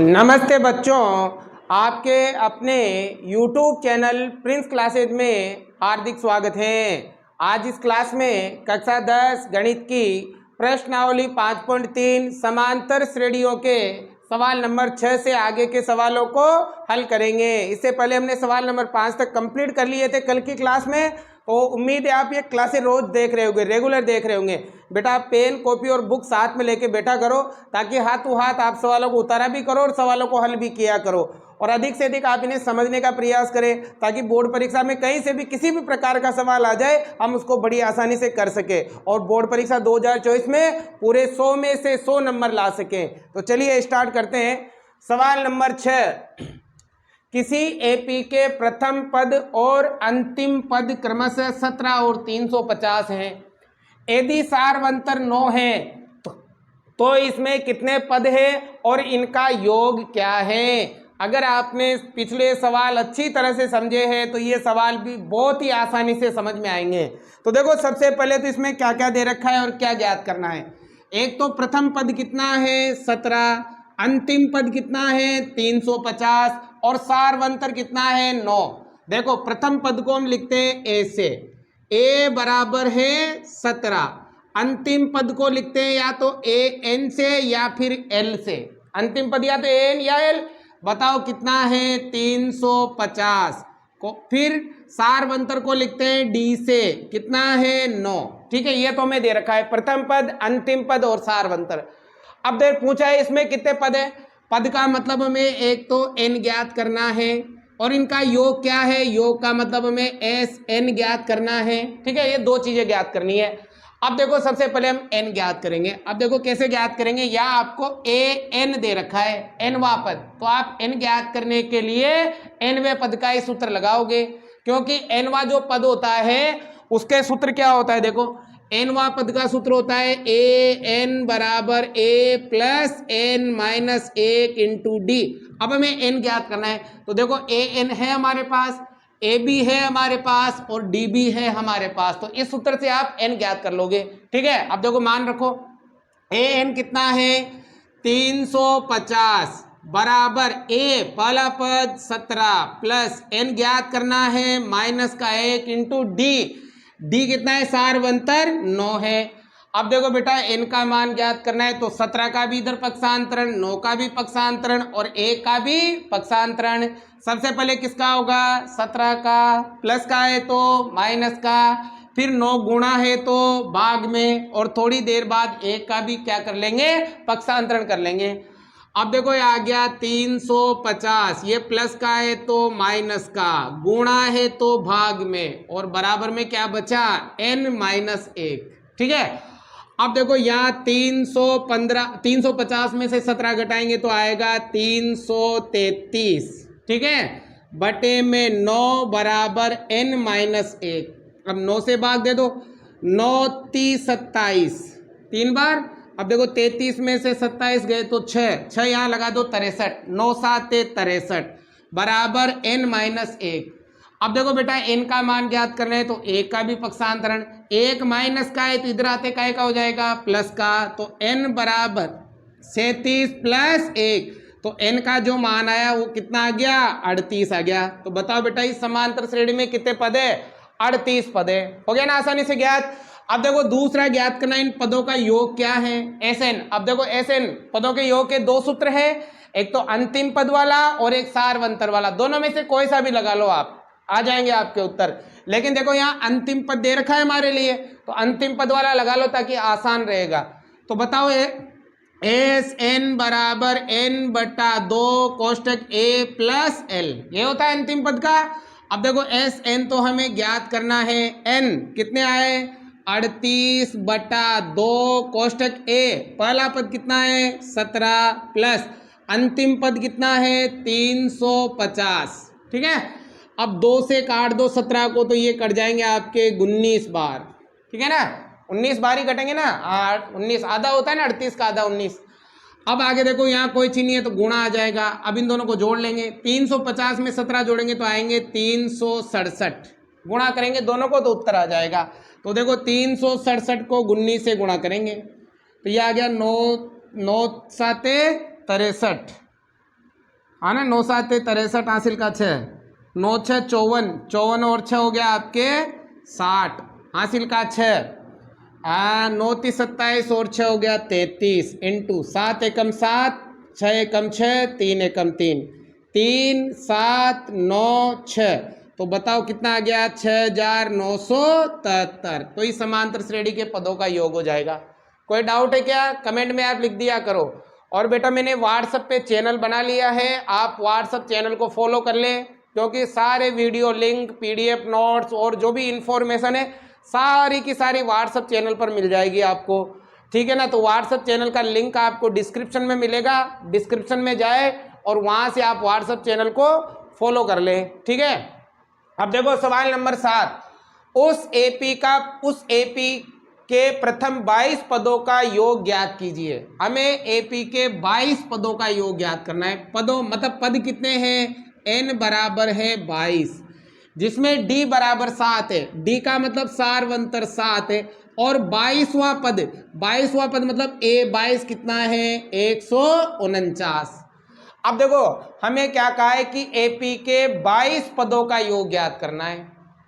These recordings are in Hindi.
नमस्ते बच्चों, आपके अपने YouTube चैनल प्रिंस क्लासेज में हार्दिक स्वागत है। आज इस क्लास में कक्षा 10 गणित की प्रश्नावली 5.3 समांतर श्रेणियों के सवाल नंबर 6 से आगे के सवालों को हल करेंगे। इससे पहले हमने सवाल नंबर 5 तक कंप्लीट कर लिए थे कल की क्लास में, तो उम्मीद है आप ये क्लासें रोज देख रहे होंगे, रेगुलर देख रहे होंगे। बेटा पेन कॉपी और बुक साथ में लेके बैठा करो ताकि हाथों हाथ आप सवालों को उतारा भी करो और सवालों को हल भी किया करो, और अधिक से अधिक आप इन्हें समझने का प्रयास करें ताकि बोर्ड परीक्षा में कहीं से भी किसी भी प्रकार का सवाल आ जाए हम उसको बड़ी आसानी से कर सके और बोर्ड परीक्षा 2024 में पूरे 100 में से 100 नंबर ला सकें। तो चलिए स्टार्ट करते हैं। सवाल नंबर 6, किसी एपी के प्रथम पद और अंतिम पद क्रमशः 17 और 350 हैं। यदि सार्वंतर 9 है तो इसमें कितने पद है और इनका योग क्या है। अगर आपने पिछले सवाल अच्छी तरह से समझे हैं तो ये सवाल भी बहुत ही आसानी से समझ में आएंगे। तो देखो, सबसे पहले तो इसमें क्या क्या दे रखा है और क्या ज्ञात करना है। एक तो प्रथम पद कितना है 17, अंतिम पद कितना है 350 और सार्वंतर कितना है 9। देखो, प्रथम पद को हम लिखते हैं ए से, ए बराबर है 17। अंतिम पद को लिखते हैं या तो ए एन से या फिर एल से। अंतिम पद या तो ए एन या एल, बताओ कितना है 350 को। फिर सार्वंतर को लिखते हैं डी से, कितना है 9। ठीक है, ये तो हमें दे रखा है प्रथम पद, अंतिम पद और सार्वंतर। अब देख पूछा है इसमें कितने पद है। पद का मतलब हमें एक तो n ज्ञात करना है और इनका योग क्या है, योग का मतलब हमें एस एन ज्ञात करना है। ठीक है, ये दो चीजें ज्ञात करनी है। अब देखो, सबसे पहले हम n ज्ञात करेंगे। अब देखो कैसे ज्ञात करेंगे, या आपको ए एन दे रखा है, nवां पद, तो आप n ज्ञात करने के लिए nवें पद का ही सूत्र लगाओगे, क्योंकि nवां जो पद होता है उसके सूत्र क्या होता है। देखो, nवां पद का सूत्र होता है ए एन बराबर A plus N minus 1 into D. अब हमें n ज्ञात करना है, तो देखो ए एन है हमारे पास, ए बी है हमारे पास और डी बी है हमारे पास, तो इस सूत्र से आप n ज्ञात कर लोगे। ठीक है, अब देखो मान रखो ए एन कितना है 350 बराबर ए पहला पद 17 प्लस n ज्ञात करना है माइनस का 1 इंटू डी, डी कितना है सार्वंतर 9 है। अब देखो बेटा, n का मान ज्ञात करना है तो 17 का भी इधर पक्षांतरण, 9 का भी पक्षांतरण और 1 का भी पक्षांतरण। सबसे पहले किसका होगा 17 का, प्लस का है तो माइनस का, फिर 9 गुणा है तो भाग में, और थोड़ी देर बाद 1 का भी क्या कर लेंगे पक्षांतरण कर लेंगे। अब देखो ये आ गया 350, ये प्लस का है तो माइनस का, गुणा है तो भाग में, और बराबर में क्या बचा n माइनस 1। ठीक है, अब देखो यहाँ 350 में से 17 घटाएंगे तो आएगा 333। ठीक है, बटे में 9 बराबर n माइनस 1। अब 9 से भाग दे दो, 9 30 27, 3 बार। अब देखो 33 में से 27 गए तो 6 यहाँ लगा दो 63, 9 7 63 बराबर n माइनस 1। अब देखो बेटा, n का मान ज्ञात करना है तो 1 का भी पक्षांतरण, 1 माइनस का है तो इधर आते काय का हो जाएगा प्लस का, तो n बराबर 37 प्लस 1, तो n का जो मान आया वो कितना आ गया 38 आ गया। तो बताओ बेटा, इस समांतर श्रेणी में कितने पद है 38 पद है। हो गया ना आसानी से ज्ञात। अब देखो दूसरा ज्ञात करना, इन पदों का योग क्या है Sn। अब देखो Sn पदों के योग के दो सूत्र है, एक तो अंतिम पद वाला और एक सार्वंतर वाला, दोनों में से कोई सा भी लगा लो आप, आ जाएंगे आपके उत्तर। लेकिन देखो यहाँ अंतिम पद दे रखा है हमारे लिए, तो अंतिम पद वाला लगा लो ताकि आसान रहेगा। तो बताओ एस एन बराबर n बटा 2 कोष्टक a प्लस l, ये होता है अंतिम पद का। अब देखो एस एन तो हमें ज्ञात करना है, n कितने आए 38 बटा 2 कोष्टक a, पहला पद कितना है 17 प्लस अंतिम पद कितना है 350। ठीक है, अब 2 से काट दो 17 को तो ये कट जाएंगे आपके 19 बार। ठीक है ना, 19 बार ही कटेंगे ना, 19 आधा होता है ना 38 का आधा 19। अब आगे देखो, यहाँ कोई चीज नहीं है तो गुणा आ जाएगा। अब इन दोनों को जोड़ लेंगे, 350 में 17 जोड़ेंगे तो आएंगे 367, गुणा करेंगे दोनों को तो उत्तर आ जाएगा। तो देखो 367 को 19 से गुणा करेंगे तो ये आ गया 9 9 7 63 हाँ ना, 9 7 63 हासिल का 6, 9 6 54, 54 और 6 हो गया आपके 60 हासिल का 6, 9 3 27 और 6 हो गया 33 इंटू 7 एकम 7, 6 एकम 6, 3 एकम 3, 3 7 9 6, तो बताओ कितना आ गया 6973। तो इस समांतर श्रेणी के पदों का योग हो जाएगा। कोई डाउट है क्या? कमेंट में आप लिख दिया करो। और बेटा मैंने व्हाट्सएप पे चैनल बना लिया है, आप व्हाट्सएप चैनल को फॉलो कर लें, क्योंकि सारे वीडियो लिंक, पीडीएफ नोट्स और जो भी इंफॉर्मेशन है सारी की सारी व्हाट्सएप चैनल पर मिल जाएगी आपको, ठीक है ना। तो व्हाट्सएप चैनल का लिंक आपको डिस्क्रिप्शन में मिलेगा, डिस्क्रिप्शन में जाए और वहां से आप व्हाट्सएप चैनल को फॉलो कर लें, ठीक है। अब देखो सवाल नंबर 7, उस एपी के प्रथम 22 पदों का योग ज्ञात कीजिए। हमें एपी के 22 पदों का योग ज्ञात करना है। पदों मतलब पद कितने हैं? n बराबर है 22, जिसमें d बराबर 7 है, d का मतलब सार्वंतर 7 है, और 22वां पद मतलब a 22 कितना है? 149। अब देखो हमें क्या कहा है कि एपी के 22 पदों का योग ज्ञात करना है।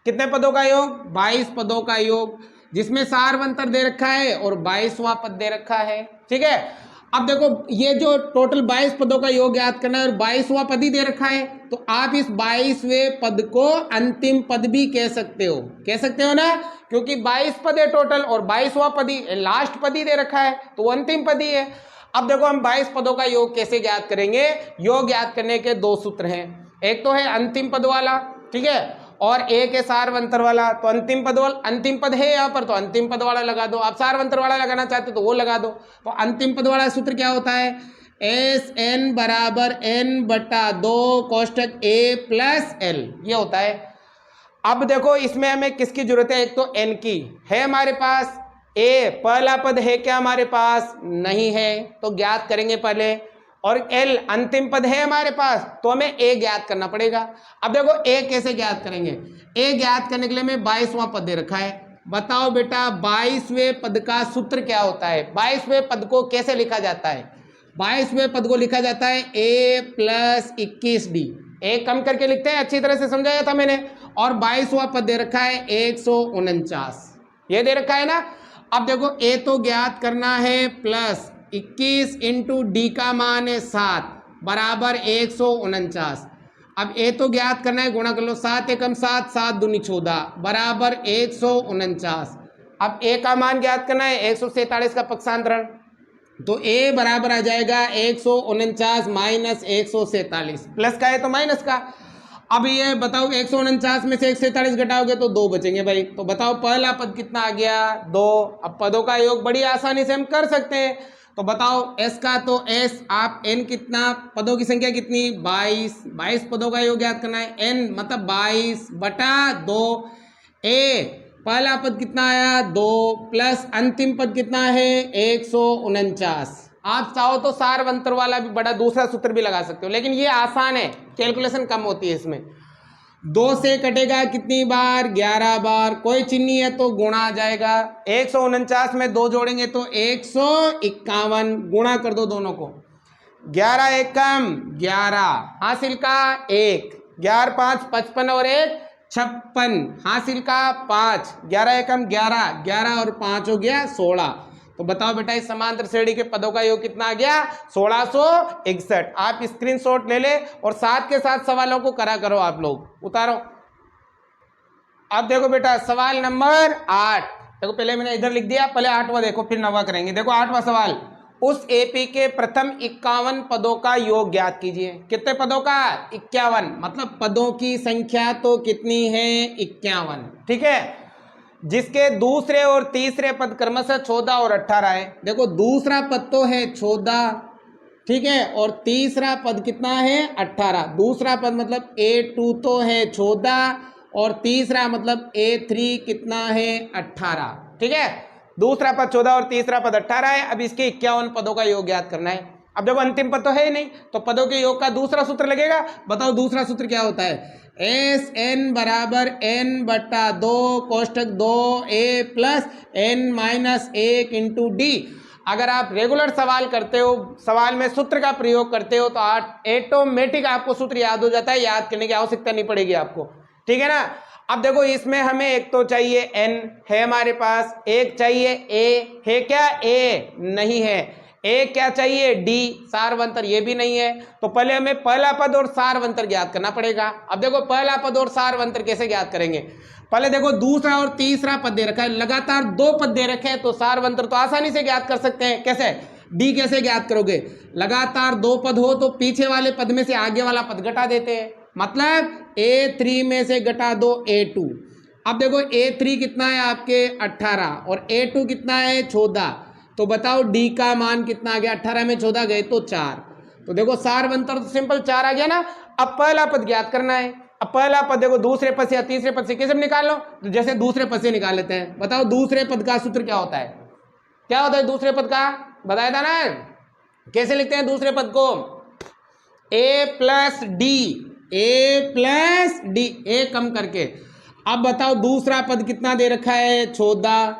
कितने पदों का योग? 22 पदों का योग, जिसमें सार्वंतर दे रखा है और 22वां पद दे रखा है, ठीक है। अब देखो ये जो टोटल 22 पदों का योग ज्ञात करना है और 22वां पद ही दे रखा है, तो आप इस 22वें पद को अंतिम पद भी कह सकते हो ना, क्योंकि 22 पद है टोटल और 22वां पद ही लास्ट पद ही दे रखा है, तो अंतिम पद ही है। अब देखो हम 22 पदों का योग कैसे ज्ञात करेंगे? योग ज्ञात करने के 2 सूत्र हैं, एक तो है अंतिम पद वाला, ठीक है, और एक है सार्वंतर वाला। तो अंतिम पद है यहाँ पर, तो अंतिम पद वाला लगा दो। आप सार्वंतर वाला लगाना चाहते हो तो वो लगा दो। तो अंतिम पद वाला सूत्र क्या होता है? एस एन बराबर n बटा 2 कोष्टक a प्लस l, ये होता है। अब देखो इसमें हमें किसकी जरूरत है? एक तो n की है हमारे पास, a पहला पद है क्या हमारे पास? नहीं है, तो ज्ञात करेंगे पहले, और l अंतिम पद है हमारे पास, तो हमें a ज्ञात करना पड़ेगा। अब देखो a कैसे ज्ञात करेंगे? a ज्ञात करने के लिए हमें 22वां पद दे रखा है। बताओ बेटा 22वें पद का सूत्र क्या होता है? 22वें पद को कैसे लिखा जाता है? 22वें पद को लिखा जाता है a प्लस 21d, एक कम करके लिखते हैं, अच्छी तरह से समझाया था मैंने। और 22वां पद दे रखा है 149, ये दे रखा है ना। अब देखो a तो ज्ञात करना है, प्लस 21 इंटू डी का मान है 7 बराबर 149। अब a तो ज्ञात करना है, गुणा कर लो, 7 एकम 7, 7 दूनी 14 बराबर 149। अब a का मान ज्ञात करना है, 147 का पक्षांतरण, तो a बराबर आ जाएगा 149 माइनस 147, प्लस का है तो माइनस का। अब ये बताओ 149 में से 147 घटाओगे तो 2 बचेंगे भाई। तो बताओ पहला पद कितना आ गया? 2। अब पदों का योग बड़ी आसानी से हम कर सकते हैं। तो बताओ s का, तो s आप n कितना, पदों की संख्या कितनी? 22 पदों का योग याद करना है, n मतलब 22 बटा 2, a पहला पद कितना आया? 2 प्लस अंतिम पद कितना है? 149। आप चाहो तो सार्वंतर वाला भी बड़ा दूसरा सूत्र भी लगा सकते हो, लेकिन ये आसान है, कैलकुलेशन कम होती है इसमें। 2 से कटेगा कितनी बार? 11 बार। कोई चिन्ह नहीं है तो गुणा आ जाएगा, 149 में 2 जोड़ेंगे तो 151, गुणा कर दो दोनों को, 11 एकम 11 हासिल का 1, 11 5 55 और 1 56 हासिल का 5, 11 एकम 11, 11 और 5 हो गया 16। तो बताओ बेटा इस समांतर श्रेणी के पदों का योग कितना आ गया? 1661। आप स्क्रीनशॉट ले ले और साथ के साथ सवालों को करा करो, आप लोग उतारो। अब देखो बेटा सवाल नंबर 8, देखो पहले मैंने इधर लिख दिया, पहले 8वां देखो फिर 9वां करेंगे। देखो 8वां सवाल, उस एपी के प्रथम 51 पदों का योग ज्ञात कीजिए। कितने पदों का? 51, मतलब पदों की संख्या तो कितनी है? 51, ठीक है, जिसके दूसरे और तीसरे पद क्रमशः 14 और 18 है। देखो दूसरा पद तो है 14, ठीक है, और तीसरा पद कितना है? 18। दूसरा पद मतलब A2 तो है 14 और तीसरा मतलब A3 कितना है? 18, ठीक है। दूसरा पद 14 और तीसरा पद 18 है। अब इसके 51 पदों का योग ज्ञात करना है। अब देखो अंतिम पद तो है ही नहीं, तो पदों के योग का दूसरा सूत्र लगेगा। बताओ दूसरा सूत्र क्या होता है? एस एन बराबर n बटा 2 कोष्टक 2 a plus n minus 1 into D. अगर आप रेगुलर सवाल करते हो, सवाल में सूत्र का प्रयोग करते हो, तो ऑटोमेटिक आपको सूत्र याद हो जाता है, याद करने की आवश्यकता नहीं पड़ेगी आपको, ठीक है ना। अब देखो इसमें हमें एक तो चाहिए n है हमारे पास, एक चाहिए a है, क्या a नहीं है, एक क्या चाहिए d, सारवंतर ये भी नहीं है। तो पहले हमें पहला पद और सारवंतर ज्ञात करना पड़ेगा। अब देखो पहला पद और सारवंतर कैसे ज्ञात करेंगे, पहले देखो दूसरा और तीसरा पद दे रखा है, लगातार दो पद दे रखे हैं, तो सारवंतर तो आसानी से ज्ञात कर सकते हैं। कैसे, डी कैसे ज्ञात करोगे, लगातार दो पद हो तो पीछे वाले पद में से आगे वाला पद घटा देते हैं, मतलब A3 में से घटा दो A2। अब देखो A3 कितना है आपके 18 और A2 कितना है 14, तो बताओ D का मान कितना आ गया, 18 में 14 गए तो 4। तो देखो सारवंतर तो सिंपल 4 आ गया ना। अब पहला पद ज्ञात करना है। अब पहला पद देखो दूसरे पद से या तीसरे पद से कैसे निकाल लो, तो जैसे दूसरे पद से निकाल लेते हैं। बताओ दूसरे पद का सूत्र क्या होता है, क्या होता है दूसरे पद का, बताया था ना, कैसे लिखते हैं दूसरे पद को, a plus D, a plus D, a कम करके। अब बताओ दूसरा पद कितना दे रखा है 14।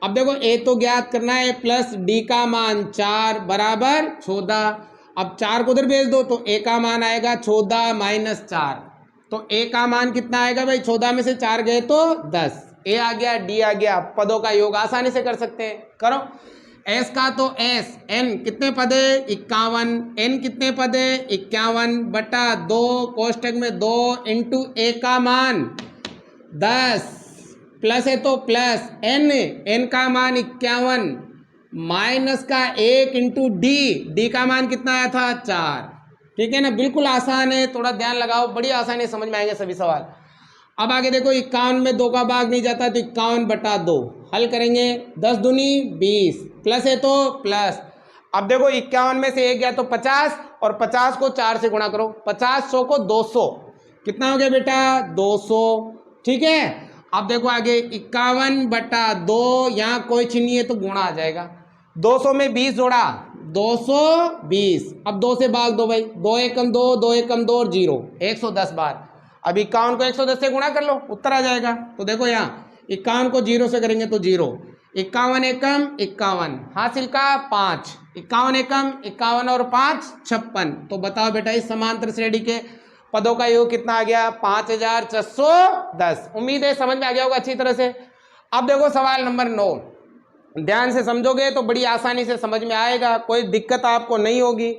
अब देखो a तो ज्ञात करना है, प्लस d का मान 4 बराबर 14। अब 4 को उधर भेज दो तो a का मान आएगा 14 माइनस 4, तो a का मान कितना आएगा भाई, 14 में से 4 गए तो 10, a आ गया d आ गया। पदों का योग आसानी से कर सकते हैं, करो। s का तो s, n कितने पद है 51, n कितने पद है 51 बटा 2 कोष्टक में 2 इंटू a का मान 10, प्लस है तो प्लस n का मान 51 माइनस का 1 इंटू d का मान कितना आया था 4, ठीक है ना। बिल्कुल आसान है, थोड़ा ध्यान लगाओ, बड़ी आसानी समझ में आएंगे सभी सवाल। अब आगे देखो 51 में 2 का भाग नहीं जाता तो 51 बटा 2 हल करेंगे, 10 दूनी 20, प्लस है तो प्लस। अब देखो 51 में से 1 गया तो 50 और 50 को 4 से गुणा करो, 50 100 को 200, कितना हो गया बेटा 200, ठीक है। अब देखो आगे 51 बटा 2, यहाँ कोई चिन्ह नहीं है तो गुणा आ जाएगा, 200 में 20 जोड़ा 220। अब 2 से भाग दो भाई, 2 एकम 2, 2 एकम 2 और 0, 110 बार। अब 51 को 110 से गुणा कर लो, उत्तर आ जाएगा। तो देखो यहाँ 51 को 0 से करेंगे तो 0, 51 एकम 51, हासिल का 5, 51 एकम 51 और 5 56। तो बताओ बेटा इस समांतर श्रेणी के पदों का योग कितना आ गया 5610। उम्मीद है समझ में आ गया होगा अच्छी तरह से। अब देखो सवाल नंबर 9, ध्यान से समझोगे तो बड़ी आसानी से समझ में आएगा, कोई दिक्कत आपको नहीं होगी,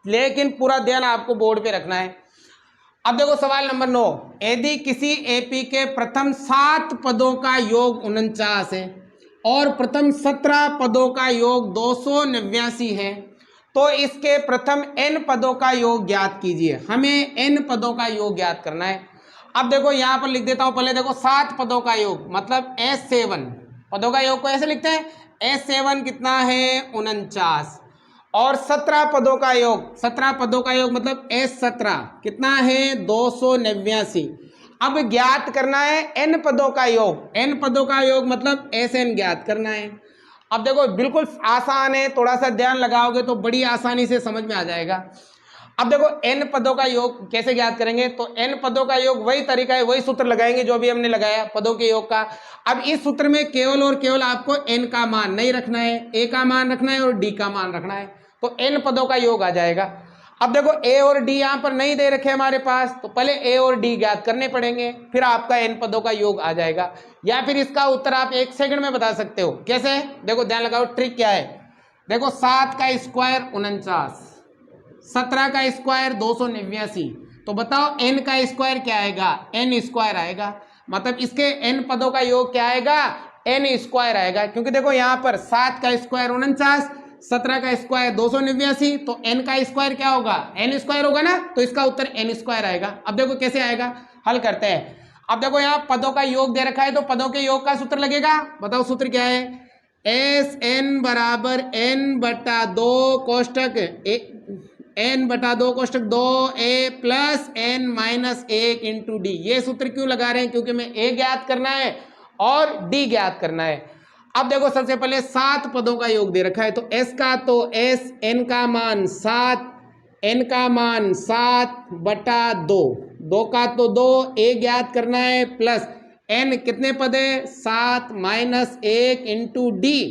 लेकिन पूरा ध्यान आपको बोर्ड पे रखना है। अब देखो सवाल नंबर 9, यदि किसी एपी के प्रथम 7 पदों का योग 49 है और प्रथम 17 पदों का योग 289 है, तो इसके प्रथम n पदों का योग ज्ञात कीजिए। हमें n पदों का योग ज्ञात करना है। अब देखो यहाँ पर लिख देता हूँ, पहले देखो 7 पदों का योग मतलब S7 पदों का योग को ऐसे लिखते हैं, S7 कितना है 49, और 17 पदों का योग, 17 पदों का योग मतलब S17 कितना है 289। अब ज्ञात करना है n पदों का योग, n पदों का योग मतलब Sn ज्ञात करना है। अब देखो बिल्कुल आसान है, थोड़ा सा ध्यान लगाओगे तो बड़ी आसानी से समझ में आ जाएगा। अब देखो n पदों का योग कैसे ज्ञात करेंगे, तो n पदों का योग वही तरीका है, वही सूत्र लगाएंगे जो अभी हमने लगाया पदों के योग का। अब इस सूत्र में केवल और केवल आपको n का मान नहीं रखना है, a का मान रखना है और d का मान रखना है, तो n पदों का योग आ जाएगा। अब देखो a और d यहाँ पर नहीं दे रखे हमारे पास, तो पहले a और d ज्ञात करने पड़ेंगे, फिर आपका n पदों का योग आ जाएगा। या फिर इसका उत्तर आप 1 सेकंड में बता सकते हो, कैसे, देखो ध्यान लगाओ, ट्रिक क्या है। देखो 7 का स्क्वायर 49, 17 का स्क्वायर 289, तो बताओ n का स्क्वायर क्या आएगा, n स्क्वायर आएगा, मतलब इसके n पदों का योग क्या आएगा n स्क्वायर आएगा। क्योंकि देखो यहाँ पर 7 का स्क्वायर 49, 17 का स्क्वायर 289, तो n का स्क्वायर क्या होगा n स्क्वायर होगा ना, तो इसका उत्तर n स्क्वायर आएगा। अब देखो कैसे आएगा, हल करते हैं। अब देखो यहाँ पदों का योग दे रखा है, तो पदों के योग का सूत्र लगेगा, बताओ सूत्र क्या है, Sn बराबर n बटा 2 कोष्टक n बटा 2 कोष्टक 2a plus n minus 1 into D. ये सूत्र क्यों लगा रहे हैं, क्योंकि हमें a ज्ञात करना है और d ज्ञात करना है। अब देखो सबसे पहले 7 पदों का योग दे रखा है, तो s का तो s, n का मान 7, n का मान 7 बटा 2, 2 का तो 2, a ज्ञात करना है, प्लस n कितने पद है 7 माइनस 1 इंटू डी,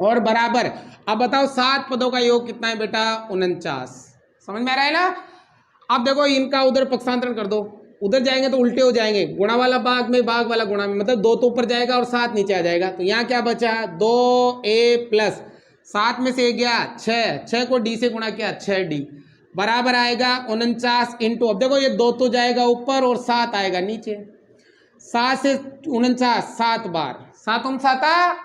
और बराबर। अब बताओ 7 पदों का योग कितना है बेटा? 49। समझ में आ रहा है ना? अब देखो इनका उधर पक्षांतरण कर दो, उधर जाएंगे तो उल्टे हो जाएंगे, गुणा वाला भाग में भाग वाला गुणा में, मतलब 2 तो ऊपर जाएगा और 7 नीचे आ जाएगा। तो यहाँ क्या बचा? 2a प्लस 7 में से 1 गया 6 को d से गुणा किया 6d बराबर आएगा 49 इंटू, अब देखो ये 2 तो जाएगा ऊपर और 7 आएगा नीचे। 7 से 49 7 बार, 7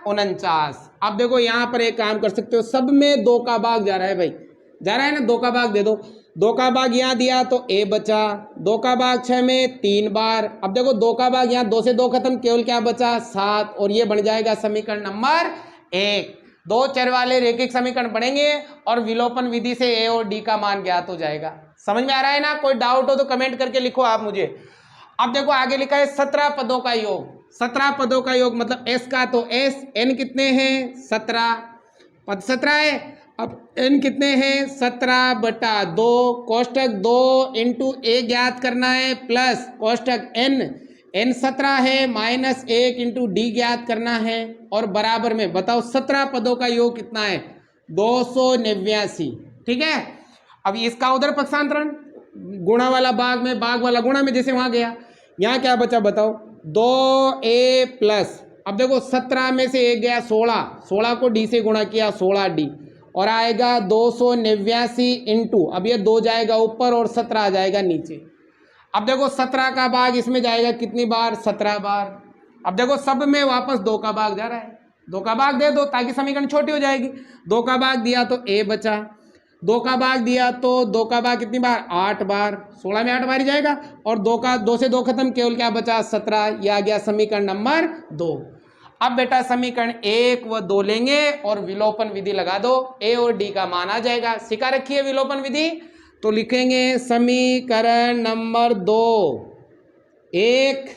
49। अब देखो यहाँ पर एक काम कर सकते हो, सब में 2 का भाग जा रहा है भाई, जा रहा है ना, 2 का भाग दे दो। 2 का भाग यहाँ दिया तो a बचा, 2 का भाग 6 में 3 बार। अब देखो 2 का भाग यहाँ 2 से 2 खत्म, केवल क्या बचा? 7, और ये बन जाएगा समीकरण नंबर 1। 2 चर वाले रैखिक समीकरण बनेंगे और विलोपन विधि से a और d का मान ज्ञात हो जाएगा। समझ में आ रहा है ना? कोई डाउट हो तो कमेंट करके लिखो आप मुझे। अब देखो आगे लिखा है 17 पदों का योग। 17 पदों का योग मतलब s का, तो s n कितने हैं? 17 पद 17 है। अब n कितने हैं? 17 बटा 2 कोष्टक 2 इंटू a ज्ञात करना है प्लस कोष्टक n 17 है माइनस 1 इंटू d ज्ञात करना है और बराबर में बताओ 17 पदों का योग कितना है? 289। ठीक है। अब इसका उधर पक्षांतरण, गुणा वाला भाग में भाग वाला गुणा में, जैसे वहां गया। यहाँ क्या बचा बताओ? 2a प्लस, अब देखो 17 में से 1 गया 16 को d से गुणा किया 16d और आएगा 289 इंटू, अब ये 2 जाएगा ऊपर और 17 आ जाएगा नीचे। अब देखो 17 का भाग इसमें जाएगा कितनी बार? 17 बार। अब देखो सब में वापस 2 का भाग जा रहा है, 2 का भाग दे दो ताकि समीकरण छोटी हो जाएगी। 2 का भाग दिया तो a बचा, 2 का भाग दिया तो 2 का भाग कितनी बार? 8 बार। 16 में 8 बार ही जाएगा और 2 से 2 खत्म, केवल क्या बचा? 17। यह आ गया समीकरण नंबर 2। अब बेटा समीकरण 1 व 2 लेंगे और विलोपन विधि लगा दो, a और d का मान आ जाएगा। सिखा रखी है विलोपन विधि, तो लिखेंगे समीकरण नंबर 2 1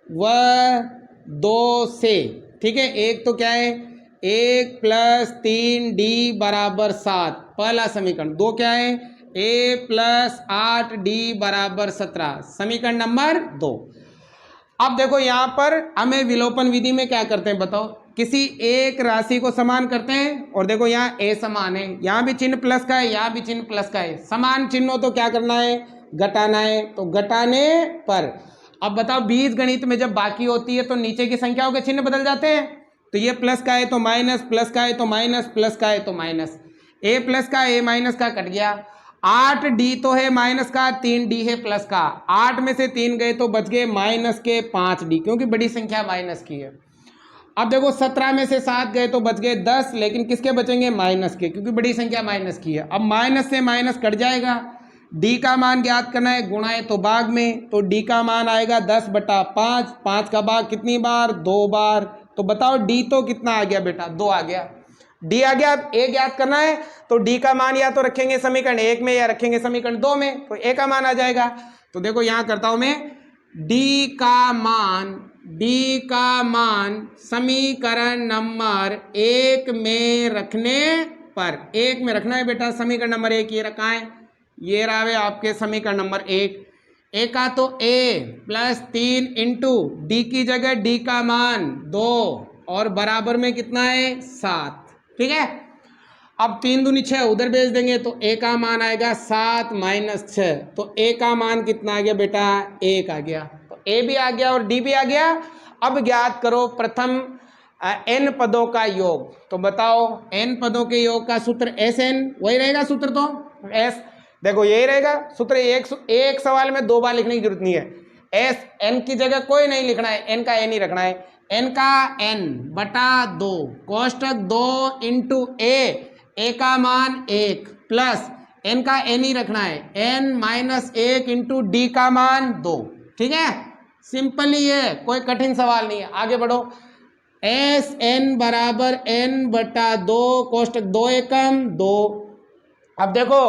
व 2 से। ठीक है, एक तो क्या है? 1 प्लस 3d बराबर 7 पहला समीकरण। 2 क्या है? a प्लस 8d बराबर 17 समीकरण नंबर 2। अब देखो यहाँ पर हमें विलोपन विधि में क्या करते हैं बताओ? किसी एक राशि को समान करते हैं और देखो यहाँ a समान है, यहाँ भी चिन्ह प्लस का है, यहाँ भी चिन्ह प्लस का है। समान चिन्ह हो तो क्या करना है? घटाना है, तो घटाने पर। अब बताओ बीज गणित में जब बाकी होती है तो नीचे की संख्याओं के चिन्ह बदल जाते हैं। तो ये प्लस का है तो माइनस, प्लस का है तो माइनस, प्लस का है तो माइनस। a प्लस का a माइनस का कट गया। 8d तो है माइनस का, 3d है प्लस का। 8 में से 3 गए तो बच गए माइनस के 5d, क्योंकि बड़ी संख्या माइनस की है। अब देखो 17 में से 7 गए तो बच गए 10, लेकिन किसके बचेंगे? माइनस के, क्योंकि बड़ी संख्या माइनस की है। अब माइनस से माइनस कट जाएगा, d का मान ज्ञात करना है, गुणा है तो भाग में, तो d का मान आएगा 10 बटा 5। 5 का भाग कितनी बार? 2 बार। तो बताओ d तो कितना आ गया बेटा? 2 आ गया, d आ गया। अब a ज्ञात करना है तो d का मान या तो रखेंगे समीकरण 1 में या रखेंगे समीकरण 2 में, तो a का मान आ जाएगा। तो देखो यहां करता हूं मैं, d का मान समीकरण नंबर 1 में रखने पर, 1 में रखना है बेटा समीकरण नंबर 1, ये रखा है, ये रहा है आपके समीकरण नंबर 1। a का तो a प्लस 3 इंटू डी की जगह d का मान 2 और बराबर में कितना है? 7। ठीक है। अब 3 दूनी 6 उधर भेज देंगे तो a का मान आएगा 7 माइनस 6, तो a का मान कितना आ गया बेटा? 1 आ गया। तो a भी आ गया और d भी आ गया। अब ज्ञात करो प्रथम n पदों का योग। तो बताओ n पदों के योग का सूत्र Sn, वही रहेगा सूत्र, तो s देखो यही रहेगा सूत्र। एक सवाल में 2 बार लिखने की जरूरत नहीं है। s n की जगह कोई नहीं लिखना है, n का n ही रखना है। n का n बटा 2 कोष्टक 2 इंटू a का मान 1 प्लस n का n ही रखना है, n माइनस 1 इंटू d का मान 2। ठीक है, सिंपल ही है, कोई कठिन सवाल नहीं है। आगे बढ़ो। एस n बराबर n बटा 2 कोष्टक 2 एकम 2। अब देखो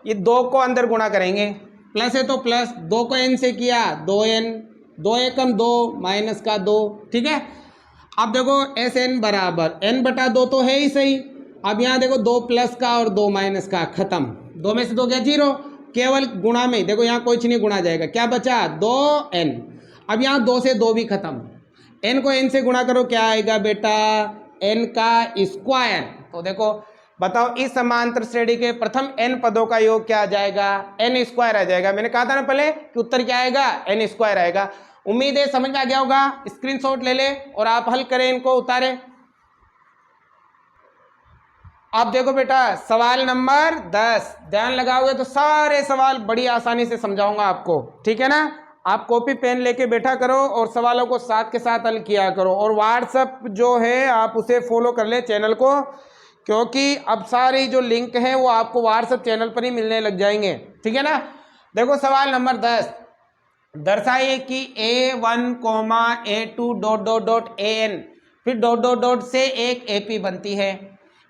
ये 2 को अंदर गुणा करेंगे, प्लस है तो प्लस, 2 को n से किया 2n, 2 एकम 2 माइनस का 2। ठीक है। अब देखो एस n बराबर n बटा 2 तो है ही सही। अब यहाँ देखो 2 प्लस का और 2 माइनस का, खत्म। 2 में से 2 गया 0, केवल गुणा में देखो यहाँ कुछ नहीं गुणा जाएगा, क्या बचा? 2n। अब यहाँ 2 से 2 भी खत्म, n को n से गुणा करो, क्या आएगा बेटा? n का स्क्वायर। तो देखो बताओ इस समांतर श्रेणी के प्रथम n पदों का योग क्या आ जाएगा, n स्क्वायर आ जाएगा। मैंने कहा था ना पहले कि उत्तर क्या आएगा, n स्क्वायर आएगा। उम्मीद है समझ में आ गया होगा। स्क्रीनशॉट ले ले और आप हल करें, इनको उतारें। अब देखो बेटा सवाल नंबर 10, ध्यान लगाओगे तो सारे सवाल बड़ी आसानी से समझाऊंगा आपको, ठीक है ना। आप कॉपी पेन लेके बैठा करो और सवालों को साथ के साथ हल किया करो, और व्हाट्सएप जो है आप उसे फॉलो कर ले चैनल को, क्योंकि अब सारी जो लिंक हैं वो आपको व्हाट्सएप चैनल पर ही मिलने लग जाएंगे, ठीक है ना। देखो सवाल नंबर 10, दर्शाइए कि A1, A2 dot dot dot AN फिर डॉट डॉट डॉट से एक AP बनती है।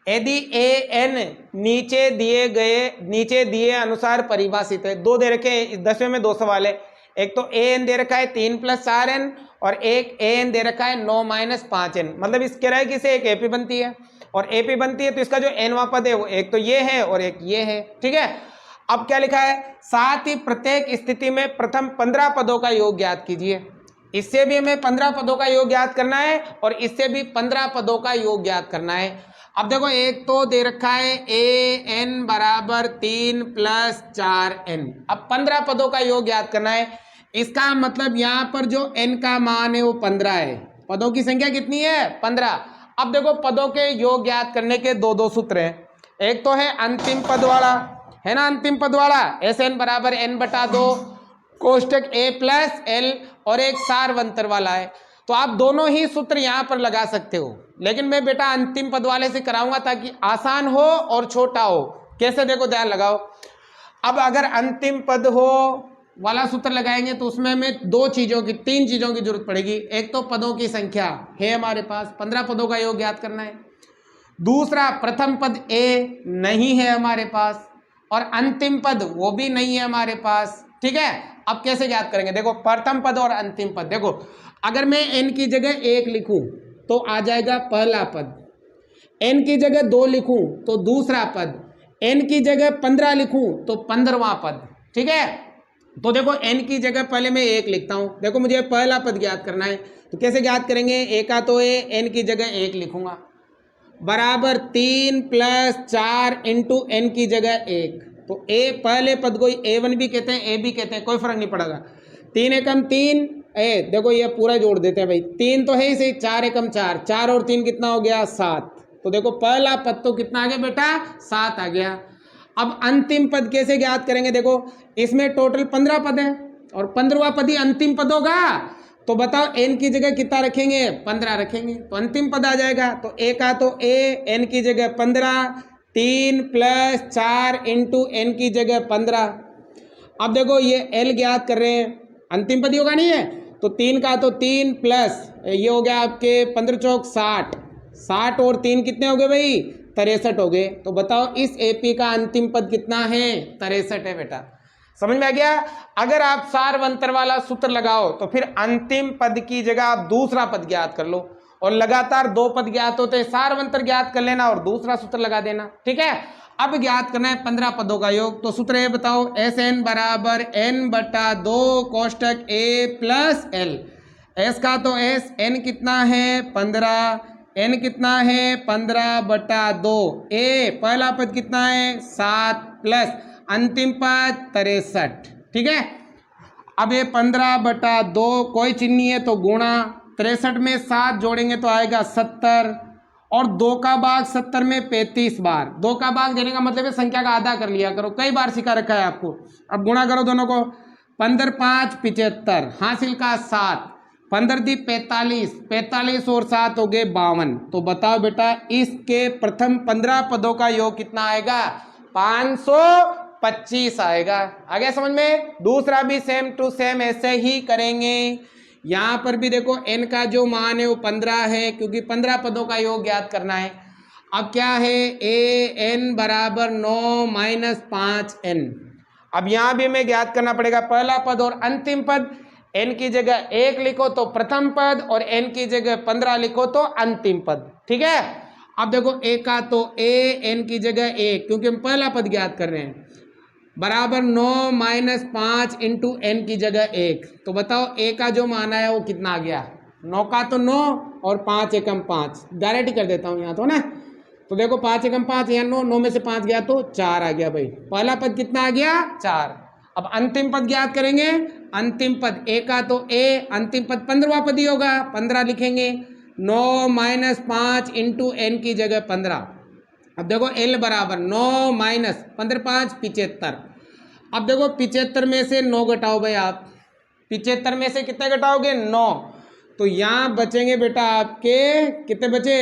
यदि AN नीचे दिए अनुसार परिभाषित है। दो दे रखे, इस 10वें में दो सवाल है। एक तो AN दे रखा है 3 + 4N और एक AN दे रखा है 9 - 5N। मतलब इस कह रहा है कि इसे एक AP बनती है, और AP बनती है तो इसका जो nवां पद है वो एक तो ये है और एक ये है, ठीक है। अब क्या लिखा है, साथ ही प्रत्येक स्थिति में प्रथम 15 पदों का योग ज्ञात कीजिए। इससे भी हमें 15 पदों का योग ज्ञात करना है और इससे भी 15 पदों का योग ज्ञात करना है। अब देखो एक तो दे रखा है AN = 3 + 4N। अब 15 पदों का योग ज्ञात करना है। इसका मतलब यहाँ पर जो n का मान है वो 15 है। पदों की संख्या कितनी है, 15। अब देखो पदों के योग ज्ञात करने के दो सूत्र हैं। एक तो है अंतिम पद वाला, है ना, अंतिम पद वाला SN = n/2 कोष्टक A + L, और एक सारवंतर वाला है। तो आप दोनों ही सूत्र यहाँ पर लगा सकते हो, लेकिन मैं बेटा अंतिम पद वाले से कराऊंगा ताकि आसान हो और छोटा हो। कैसे, देखो ध्यान लगाओ। अब अगर अंतिम पद हो वाला सूत्र लगाएंगे तो उसमें हमें तीन चीजों की जरूरत पड़ेगी। एक तो पदों की संख्या है हमारे पास, 15 पदों का योग ज्ञात करना है। दूसरा, प्रथम पद A नहीं है हमारे पास, और अंतिम पद वो भी नहीं है हमारे पास, ठीक है। अब कैसे ज्ञात करेंगे, देखो प्रथम पद और अंतिम पद। देखो अगर मैं n की जगह 1 लिखूं तो आ जाएगा पहला पद, n की जगह 2 लिखूं तो दूसरा पद, n की जगह 15 लिखूं तो 15वां पद, ठीक है। तो देखो n की जगह पहले मैं 1 लिखता हूं। देखो मुझे पहला पद ज्ञात करना है, तो कैसे ज्ञात करेंगे, A का तो n की जगह 1 लिखूंगा बराबर 3 + 4 × n की जगह 1। तो A पहले पद को A1 भी कहते हैं A भी कहते हैं, कोई फर्क नहीं पड़ेगा। 3 एकम 3, देखो ये पूरा जोड़ देते हैं भाई, 3 तो है ही सही, 4 एकम 4, 4 और 3 कितना हो गया, 7। तो देखो पहला पद तो कितना आ गया बेटा, 7 आ गया। अब अंतिम पद कैसे ज्ञात करेंगे, देखो इसमें टोटल 15 पद है और 15वां पद ही अंतिम पद होगा। तो बताओ n की जगह कितना रखेंगे, 15 रखेंगे, तो अंतिम पद आ जाएगा। तो A का तो n की जगह 15, 3 + 4 × n की जगह 15। अब देखो ये L ज्ञात कर रहे हैं, अंतिम पद होगा नहीं है, तो 3 का तो 3 प्लस ये हो गया आपके 15 चौक 60, 60 और 3 कितने हो गए भाई, 63 हो गए। तो बताओ इस AP का अंतिम पद कितना है, 63 है बेटा। समझ में आ गया। अगर आप सारवंतर वाला सूत्र लगाओ तो फिर अंतिम पद की जगह आप दूसरा पद ज्ञात कर लो, और लगातार 2 पद ज्ञात होते हैं, सारवंतर ज्ञात कर लेना और दूसरा सूत्र लगा देना, ठीक है। अब ज्ञात करना है 15 पदों का योग। तो सूत्र है बताओ, SN = n/2 कोष्टक A + L। S का तो S, n कितना है 15, n कितना है 15/2, A पहला पद कितना है 7 प्लस अंतिम पद 63, ठीक है। अब ये 15/2 कोई चिन्ह नहीं है तो गुणा, 63 में 7 जोड़ेंगे तो आएगा 70, और 2 का भाग 70 में 35 बार। 2 का भाग देने का मतलब है संख्या का आधा कर लिया करो, कई बार सिखा रखा है आपको। अब गुणा करो दोनों को, 15 × 5 = 75, हासिल का 7, 15 × 45, 45 और 7 हो गए 52। तो बताओ बेटा इसके प्रथम 15 पदों का योग कितना आएगा, 525 आएगा। आ गया समझ में। दूसरा भी सेम टू सेम ऐसे ही करेंगे। यहाँ पर भी देखो n का जो मान है वो 15 है, क्योंकि 15 पदों का योग ज्ञात करना है। अब क्या है, AN = 9 - 5N। अब यहाँ भी हमें ज्ञात करना पड़ेगा पहला पद और अंतिम पद। n की जगह 1 लिखो तो प्रथम पद, और n की जगह 15 लिखो तो अंतिम पद, ठीक है। अब देखो A का तो n की जगह 1, क्योंकि हम पहला पद ज्ञात कर रहे हैं, बराबर 9 - 5 × n की जगह 1। तो बताओ A का जो मान आया वो कितना आ गया, 9 का तो 9 और 5 एकम 5, डायरेक्ट ही कर देता हूँ यहाँ तो ना। तो देखो 5 एकम 5, यहाँ 9, 9 में से 5 गया तो 4 आ गया भाई। पहला पद कितना आ गया? 4। अब अंतिम पद ज्ञात करेंगे। अंतिम पद ए का तो ए, अंतिम पद 15वां पद ही होगा, 15 लिखेंगे। 9 माइनस 5 इंटू एन की जगह 15। अब देखो एल बराबर 9 माइनस 15 5 75। अब देखो 75 में से 9 घटाओ भाई आप। 75 में से कितने घटाओगे? 9। तो यहाँ बचेंगे बेटा आपके कितने बचे?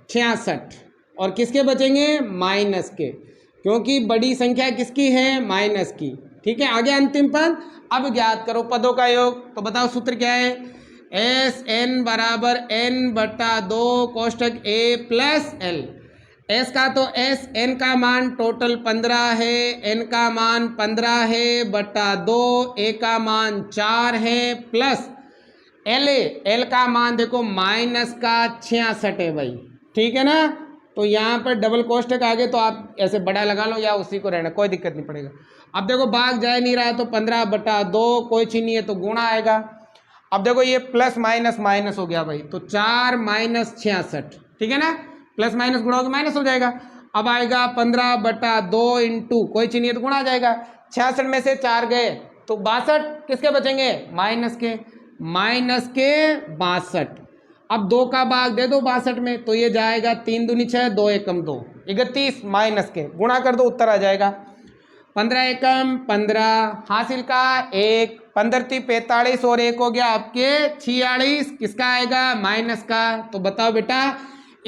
66। और किसके बचेंगे? माइनस के, क्योंकि बड़ी संख्या किसकी है? माइनस की। ठीक है, आगे अंतिम पद। अब ज्ञात करो पदों का योग। तो बताओ सूत्र क्या है? एस एन बराबर एन बटा 2 कोष्टक ए प्लस एल। एस का तो एस, एन का मान टोटल 15 है, एन का मान 15 है बटा 2, ए का मान 4 है प्लस एल, एल का मान देखो माइनस का 66 है भाई। ठीक है ना। तो यहाँ पर डबल कोष्टक आ गए तो आप ऐसे बड़ा लगा लो या उसी को रहना, कोई दिक्कत नहीं पड़ेगा। अब देखो भाग जा नहीं रहा है तो 15 बटा 2, कोई चीज नहीं है तो गुणा आएगा। अब देखो ये प्लस माइनस माइनस हो गया भाई, तो 4 माइनस 66। ठीक है ना, प्लस माइनस गुणा होगा माइनस हो जाएगा। अब आएगा 15 बटा 2 इंटू, कोई चीज नहीं है तो गुणा आ जाएगा। 66 में से 4 गए तो 62 किसके बचेंगे? माइनस के, माइनस के 62। अब 2 का भाग दे दो 62 में, तो ये जाएगा 3 दूनी 6, 2 एकम 2, 31 माइनस के, गुणा कर दो उत्तर आ जाएगा। 15 एकम 15, हासिल का 1, 15 45 और 1 हो गया आपके 46, किसका आएगा? माइनस का। तो बताओ बेटा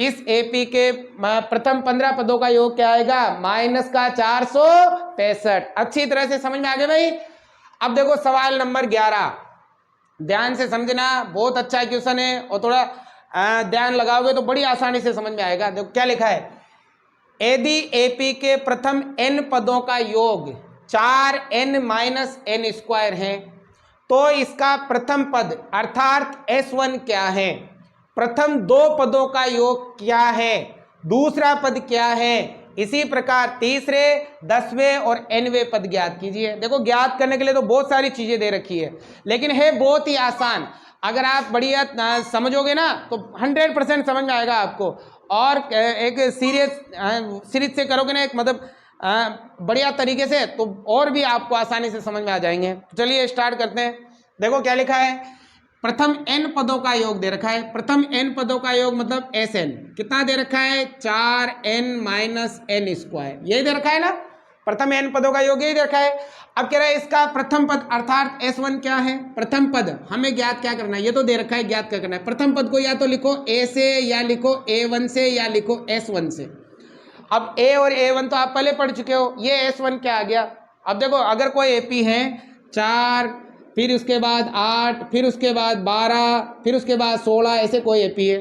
इस एपी के प्रथम 15 पदों का योग क्या आएगा? माइनस का 465। अच्छी तरह से समझ में आ गया भाई। अब देखो सवाल नंबर 11, ध्यान से समझना, बहुत अच्छा क्वेश्चन है और थोड़ा ध्यान लगाओगे तो बड़ी आसानी से समझ में आएगा। देखो क्या लिखा है, यदि एपी के प्रथम n पदों का योग 4n माइनस n स्क्वायर है तो इसका प्रथम पद अर्थात S1 क्या है? प्रथम 2 पदों का योग क्या है? दूसरा पद क्या है? इसी प्रकार तीसरे, 10वें और nवें पद ज्ञात कीजिए। देखो ज्ञात करने के लिए तो बहुत सारी चीजें दे रखी है, लेकिन है बहुत ही आसान। अगर आप बढ़िया समझोगे ना तो 100% समझ में आएगा आपको। और एक सीरीज से करोगे ना, एक मतलब बढ़िया तरीके से, तो और भी आपको आसानी से समझ में आ जाएंगे। चलिए स्टार्ट करते हैं। देखो क्या लिखा है, प्रथम n पदों का योग दे रखा है। प्रथम n पदों का योग मतलब Sn कितना दे रखा है? 4n माइनस n स्क्वायर, यही दे रखा है ना। प्रथम n पदों का योग यही दे रखा है। अब कह रहा है इसका प्रथम पद अर्थात S1 क्या है? प्रथम पद हमें ज्ञात क्या करना है? ये तो दे रखा है, ज्ञात क्या करना है? प्रथम पद को या तो लिखो A से, या लिखो A1 से, या लिखो S1 से। अब A और A1 तो आप पहले पढ़ चुके हो, ये S1 क्या आ गया? अब देखो अगर कोई एपी है 4, फिर उसके बाद 8, फिर उसके बाद 12, फिर उसके बाद 16, ऐसे कोई एपी है।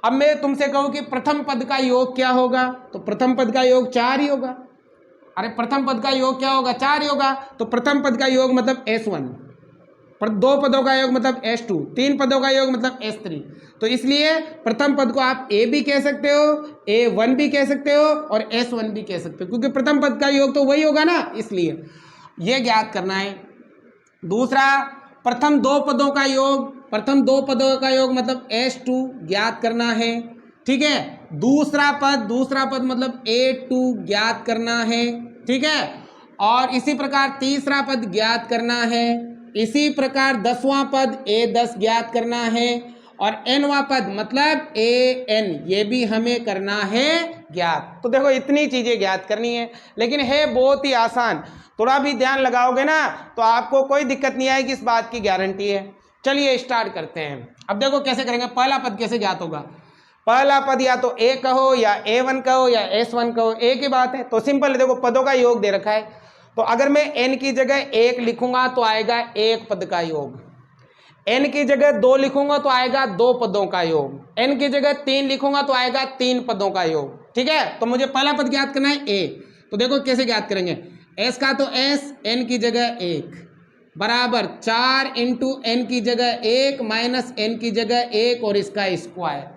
अब मैं तुमसे कहूं कि प्रथम पद का योग क्या होगा, तो प्रथम पद का योग 4 ही होगा। अरे प्रथम पद का योग क्या होगा? 4 ही होगा। तो प्रथम पद का योग मतलब S1, 2 पदों का योग मतलब S2, 3 पदों का योग मतलब S3। तो इसलिए प्रथम पद को आप A भी कह सकते हो, A1 भी कह सकते हो और S1 भी कह सकते हो, क्योंकि प्रथम पद का योग तो वही होगा ना, इसलिए ये ज्ञात करना है। दूसरा, प्रथम 2 पदों का योग, प्रथम 2 पदों का योग मतलब S2 ज्ञात करना है। ठीक है, दूसरा पद मतलब A2 ज्ञात करना है। ठीक है, और इसी प्रकार तीसरा पद ज्ञात करना है। इसी प्रकार 10वां पद A10 ज्ञात करना है, और nवां पद मतलब AN ये भी हमें करना है ज्ञात। तो देखो इतनी चीजें ज्ञात करनी है, लेकिन है बहुत ही आसान। थोड़ा भी ध्यान लगाओगे ना तो आपको कोई दिक्कत नहीं आएगी, इस बात की गारंटी है। चलिए स्टार्ट करते हैं। अब देखो कैसे करेंगे, पहला पद कैसे ज्ञात होगा। पहला पद या तो A कहो या A1 कहो या S1 कहो, एक ही बात है। तो सिंपल है, देखो पदों का योग दे रखा है, तो अगर मैं n की जगह 1 लिखूंगा तो आएगा 1 पद का योग, n की जगह 2 लिखूंगा तो आएगा 2 पदों का योग, n की जगह 3 लिखूंगा तो आएगा 3 पदों का योग। ठीक है, तो मुझे पहला पद ज्ञात करना है A। तो देखो कैसे ज्ञात करेंगे, S का तो S, n की जगह 1 बराबर 4 इंटू n की जगह 1 माइनस n की जगह 1 और इसका स्क्वायर।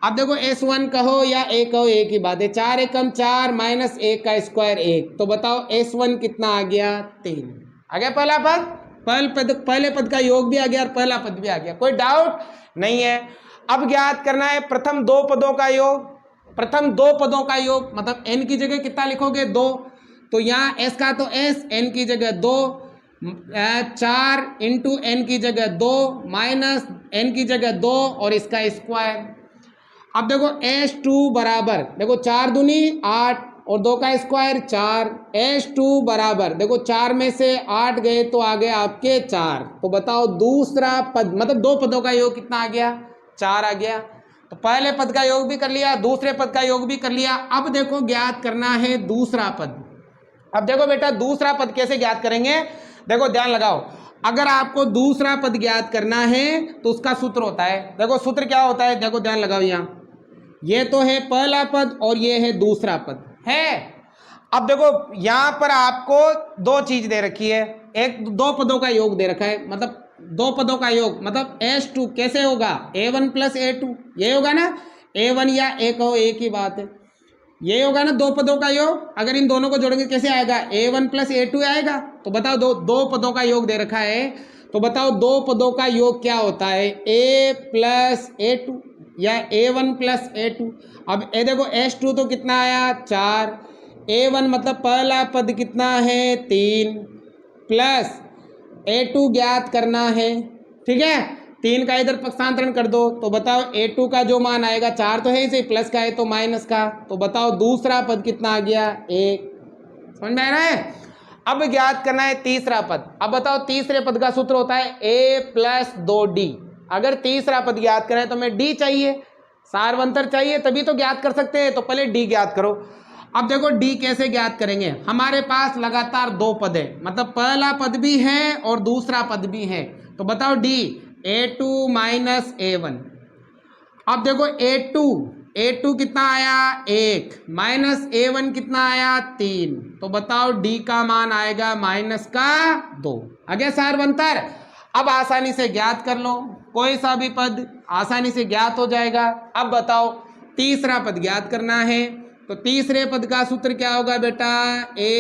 अब देखो S1 कहो या A कहो, एक ही बात है। 4 एकम 4 माइनस 1 का स्क्वायर 1। तो बताओ S1 कितना आ गया? 3 आ गया पहला पद। पहले पद का योग भी आ गया और पहला पद भी आ गया, कोई डाउट नहीं है। अब ज्ञात करना है प्रथम दो पदों का योग। प्रथम दो पदों का योग मतलब n की जगह कितना लिखोगे 2, तो यहाँ s का तो s, n की जगह 2, 4 इंटू n की जगह 2 माइनस n की जगह 2 और इसका स्क्वायर। अब देखो h2 बराबर, देखो 4 दूनी 8 और 2 का स्क्वायर 4, h2 बराबर, देखो 4 में से 8 गए तो आ गए आपके 4। तो बताओ दूसरा पद मतलब दो पदों का योग कितना आ गया 4 आ गया। तो पहले पद का योग भी कर लिया, दूसरे पद का योग भी कर लिया। अब देखो ज्ञात करना है दूसरा पद। अब देखो बेटा दूसरा पद कैसे ज्ञात करेंगे, देखो ध्यान लगाओ। अगर आपको दूसरा पद ज्ञात करना है तो उसका सूत्र होता है, देखो सूत्र क्या होता है, देखो ध्यान लगाओ। यहाँ ये तो है पहला पद और ये है दूसरा पद है। अब देखो यहां पर आपको दो चीज दे रखी है, एक दो पदों का योग दे रखा है, मतलब दो पदों का योग मतलब h2 कैसे होगा a1 प्लस a2, ये होगा ना, a1 या a कहो एक ही बात है, ये होगा ना दो पदों का योग। अगर इन दोनों को जोड़ेंगे कैसे आएगा a1 प्लस a2 आएगा। तो बताओ दो पदों का योग दे रखा है, तो बताओ दो पदों का योग क्या होता है a प्लस a2 या a1 प्लस a2। अब ये देखो h2 तो कितना आया 4, a1 मतलब पहला पद कितना है 3 प्लस a2 ज्ञात करना है, ठीक है। 3 का इधर पक्षांतरण कर दो तो बताओ a2 का जो मान आएगा 4 तो है इसे, प्लस का है तो माइनस का, तो बताओ दूसरा पद कितना आ गया 1। समझ में आ रहा है। अब ज्ञात करना है तीसरा पद। अब बताओ तीसरे पद का सूत्र होता है a प्लस 2d। अगर तीसरा पद ज्ञात करें तो हमें d चाहिए, सार्वंतर चाहिए, तभी तो ज्ञात कर सकते हैं। तो पहले d ज्ञात करो। अब देखो d कैसे ज्ञात करेंगे, हमारे पास लगातार दो पद है, मतलब पहला पद भी है और दूसरा पद भी है। तो बताओ d a2 माइनस a1। अब देखो a2 कितना आया 1 माइनस a1 कितना आया 3, तो बताओ d का मान आएगा माइनस का 2। आगे सार्वंतर अब आसानी से ज्ञात कर लो, कोई सा भी पद आसानी से ज्ञात हो जाएगा। अब बताओ तीसरा पद ज्ञात करना है, तो तीसरे पद का सूत्र क्या होगा बेटा a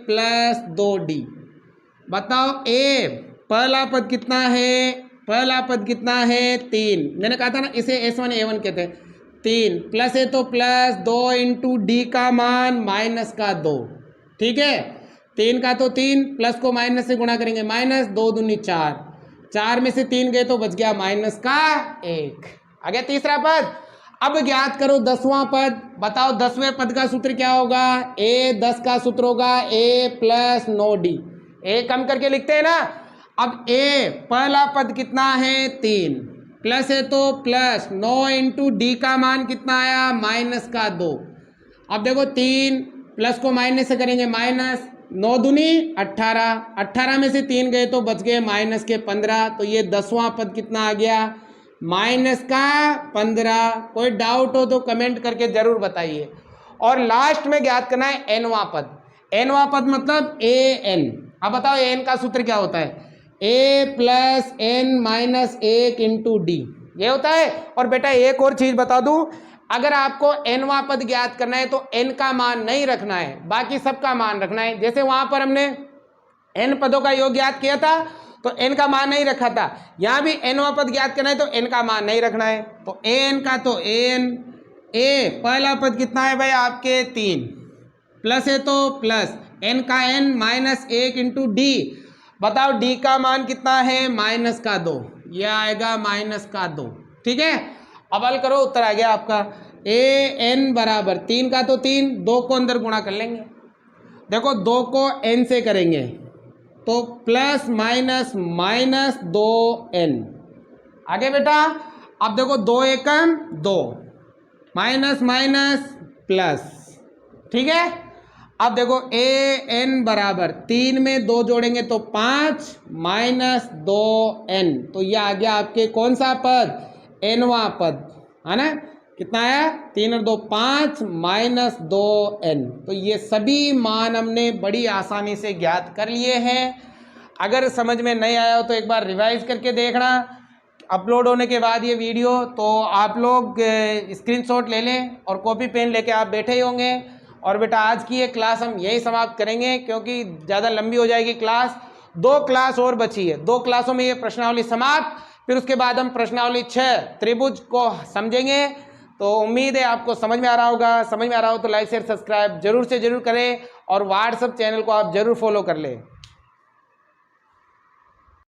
प्लस 2d। बताओ a पहला पद कितना है, पहला पद कितना है 3, मैंने कहा था ना इसे s1 a1 कहते हैं, 3 प्लस है तो प्लस 2 इंटू डी का मान माइनस का 2, ठीक है। 3 का तो 3 प्लस को माइनस से गुणा करेंगे, माइनस 2 दूनी 4, 4 में से 3 गए तो बच गया माइनस का 1। आ गया तीसरा पद। अब ज्ञात करो 10वां पद। बताओ 10वें पद का सूत्र क्या होगा, a 10 का सूत्र होगा a प्लस 9d। a कम करके लिखते हैं ना। अब a पहला पद कितना है 3 प्लस है तो प्लस 9 इंटू डी का मान कितना आया माइनस का 2। अब देखो 3 प्लस को माइनस से करेंगे, माइनस 9 दूनी 18, 18 में से 3 गए तो बच गए माइनस के 15। तो ये 10वां पद कितना आ गया माइनस का 15। कोई डाउट हो तो कमेंट करके जरूर बताइए। और लास्ट में ज्ञात करना है एनवां पद। एनवां पद मतलब ए एन। अब बताओ एन का सूत्र क्या होता है, a plus N minus 1 into D, ये होता है। और बेटा एक और चीज बता दूं, अगर आपको एनवां पद ज्ञात करना है तो एन का मान नहीं रखना है, बाकी सबका मान रखना है। जैसे वहां पर हमने एन पदों का योग ज्ञात किया था तो एन का मान नहीं रखा था, यहां भी एनवां पद ज्ञात करना है तो एन का मान नहीं रखना है। तो एन का तो एन, ए पहला पद कितना है भाई आपके 3 प्लस है तो प्लस एन का एन माइनस 1 इंटू डी। बताओ डी का मान कितना है माइनस का 2, ये आएगा माइनस का 2, ठीक है। अब हल करो, उत्तर आ गया आपका ए एन बराबर 3 का तो 3, 2 को अंदर गुणा कर लेंगे। देखो 2 को एन से करेंगे तो प्लस माइनस माइनस 2n। आगे बेटा अब देखो 2 एकम 2 माइनस माइनस प्लस, ठीक है। अब देखो ए एन बराबर 3 में 2 जोड़ेंगे तो 5 माइनस 2n। तो ये आ गया आपके कौन सा पद, एनवां पद, है ना। कितना आया 3 और 2 5 माइनस 2n। तो ये सभी मान हमने बड़ी आसानी से ज्ञात कर लिए हैं। अगर समझ में नहीं आया हो तो एक बार रिवाइज करके देखना। अपलोड होने के बाद ये वीडियो तो आप लोग स्क्रीनशॉट ले लें और कॉपी पेन लेके आप बैठे ही होंगे। और बेटा आज की ये क्लास हम यही समाप्त करेंगे क्योंकि ज़्यादा लंबी हो जाएगी क्लास। 2 क्लास और बची है, 2 क्लासों में ये प्रश्नावली समाप्त। फिर उसके बाद हम प्रश्नावली 6 त्रिभुज को समझेंगे। तो उम्मीद है आपको समझ में आ रहा होगा। समझ में आ रहा हो तो लाइक शेयर सब्सक्राइब जरूर से जरूर करें और व्हाट्सएप चैनल को आप जरूर फॉलो कर लें।